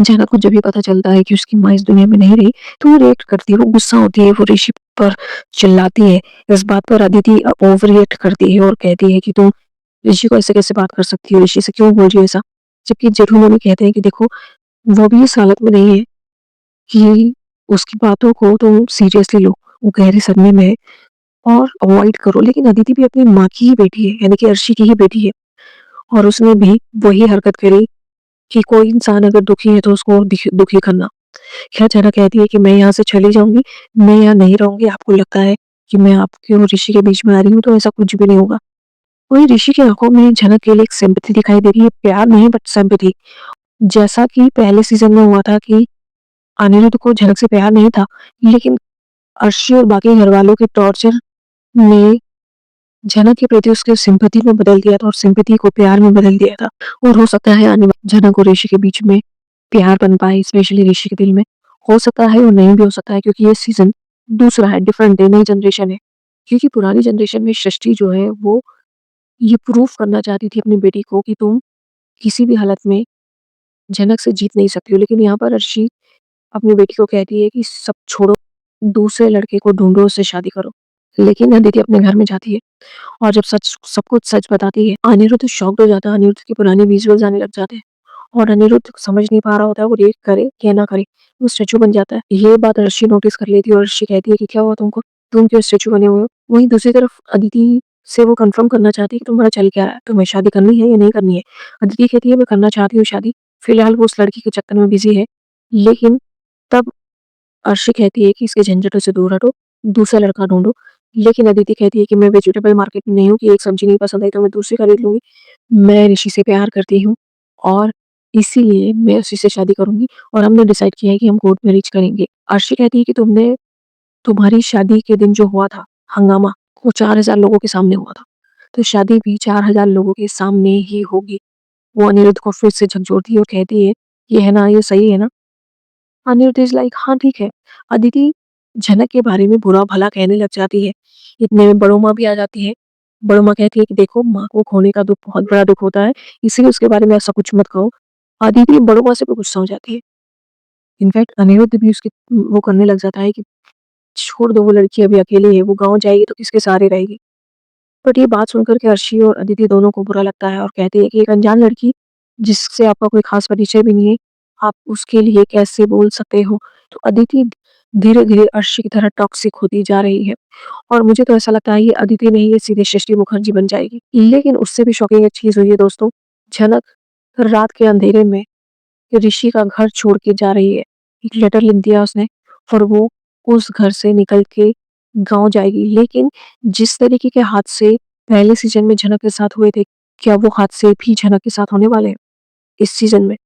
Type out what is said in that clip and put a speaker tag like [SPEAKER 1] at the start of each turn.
[SPEAKER 1] जनक को जब ये पता चलता है कि उसकी माँ इस दुनिया में नहीं रही, तो वो रिएक्ट करती है, वो गुस्सा होती है, वो ऋषि पर चिल्लाती है। इस बात पर अदिति ओवर रिएक्ट करती है और कहती है कि तुम ऋषि को ऐसे कैसे बात कर सकती हो? ऋषि से क्यों बोल रही हो ऐसा? जबकि जेठू मम्मी कहते हैं कि देखो, वो भी इस हालत में नहीं है कि उसकी बातों को तुम सीरियसली लो। वो गहरे सदमे में है और अवॉइड करो। लेकिन अदिति भी अपनी माँ की ही बेटी है, यानी कि अर्शी की ही बेटी है, और उसने भी वही हरकत करी कि कोई इंसान अगर दुखी है तो उसको दुखी करना। खैर जनक कहती है कि मैं यहाँ से चली जाऊँगी, मैं यहाँ नहीं रहूँगी। आपको लगता है कि मैं आपके और ऋषि के बीच में आ रही हूँ, तो ऐसा कुछ भी नहीं होगा। वहीं ऋषि की आँखों में झनक के लिए एक सिंपैथी दिखाई दे रही है, प्यार नहीं बट सिंपैथी। जैसा कि पहले सीज़न में हुआ था कि अनिरुद्ध को झनक से प्यार नहीं था, लेकिन अर्शी और बाकी घरवालों के टॉर्चर ने झनक के प्रति उसके सिंपैथी में बदल दिया था और सिंपैथी को प्यार में बदल दिया था। और हो सकता है आने झनक और ऋषि के बीच में प्यार बन पाए, स्पेशली ऋषि के दिल में। हो सकता है और नहीं भी हो सकता है, क्योंकि ये सीज़न दूसरा है, डिफरेंट है, नई जनरेशन है। क्योंकि पुरानी जनरेशन में सृष्टि जो है वो ये प्रूव करना चाहती थी अपनी बेटी को कि तुम किसी भी हालत में जनक से जीत नहीं सकती हो। लेकिन यहाँ पर अर्शी अपनी बेटी को कहती है कि सब छोड़ो, दूसरे लड़के को ढूँढो, उससे शादी करो। लेकिन अदिति अपने घर में जाती है और जब सब कुछ सच बताती है, अनिरुद्ध शॉक्ड हो जाता है, अनिरुद्ध के पुराने विजुअल्स आने लग जाते हैं और अनिरुद्ध समझ नहीं पा रहा होता है वो रिएक्ट करे या ना करे, वो स्टैच्यू बन जाता है। ये बात अर्शी नोटिस कर लेती है और अर्शी कहती है कि क्या हुआ तुमको? तुम क्यों स्टैच्यू बने हुए हो? वहीं दूसरी तरफ अदिति से वो कन्फर्म करना चाहती है कि तुम्हारा चल क्या रहा है? तुम्हें शादी करनी है या नहीं करनी है? अदिति कहती है मैं करना चाहती हूँ शादी, फिलहाल वो उस लड़की के चक्कर में बिज़ी है। लेकिन तब अर्शी कहती है कि इसके झंझटों से दूर हटो, दूसरा लड़का ढूँढो। लेकिन अदिति कहती है कि मैं वेजिटेबल मार्केट में नहीं हूँ कि एक सब्जी नहीं पसंद आई तो मैं दूसरी खरीद लूँगी। मैं ऋषि से प्यार करती हूँ और इसीलिए मैं उसी से शादी करूँगी और हमने डिसाइड किया है कि हम कोर्ट मैरिज करेंगे। अर्शी कहती है कि तुम्हारी शादी के दिन जो हुआ था हंगामा, वो 4000 लोगों के सामने हुआ था। तो शादी भी 4000 लोगों के सामने ही होगी। वो अनिरुद्ध को फिर से झकझोरती है और कहती है, "ये है ना, ये सही है ना?" अनिरुद्ध इज़ लाइक हाँ, ठीक है। अदिति झनक के बारे में बुरा-भला कहने लग जाती है। इतने में बड़ो माँ भी आ जाती है। बड़ो माँ कहती है कि देखो, माँ को खोने का दुःख बहुत बड़ा दुःख होता है, इसलिए उसके बारे में ऐसा कुछ मत कहो। अदिति बड़ो माँ से भी गुस्सा हो जाती है। इनफैक्ट अनिरुद्ध भी उसकी वो करने लग जाता है कि छोड़ दो, वो लड़की अभी अकेली है, वो गाँव जाएगी तो किसके सहारे रहेगी। बट ये बात सुनकर के अर्शी और अदिति दोनों को बुरा लगता है और कहती है कि एक अनजान लड़की जिससे आपका कोई खास परिचय भी नहीं है, आप उसके लिए कैसे बोल सकते हो? तो अदिति धीरे-धीरे अर्शी की तरह टॉक्सिक होती जा रही है और मुझे तो ऐसा लगता है ये अदिति नहीं, ये सीधे सृष्टि मुखर्जी बन जाएगी। लेकिन उससे भी शॉकिंग एक चीज़ हुई है दोस्तों, झनक रात के अंधेरे में ऋषि का घर छोड़ के जा रही है। एक लेटर लिख दिया उसने और वो उस घर से निकल के गाँव जाएगी। लेकिन जिस तरीके के हादसे पहले सीज़न में झनक के साथ हुए थे, क्या वो हादसे भी झनक के साथ होने वाले हैं इस सीज़न में?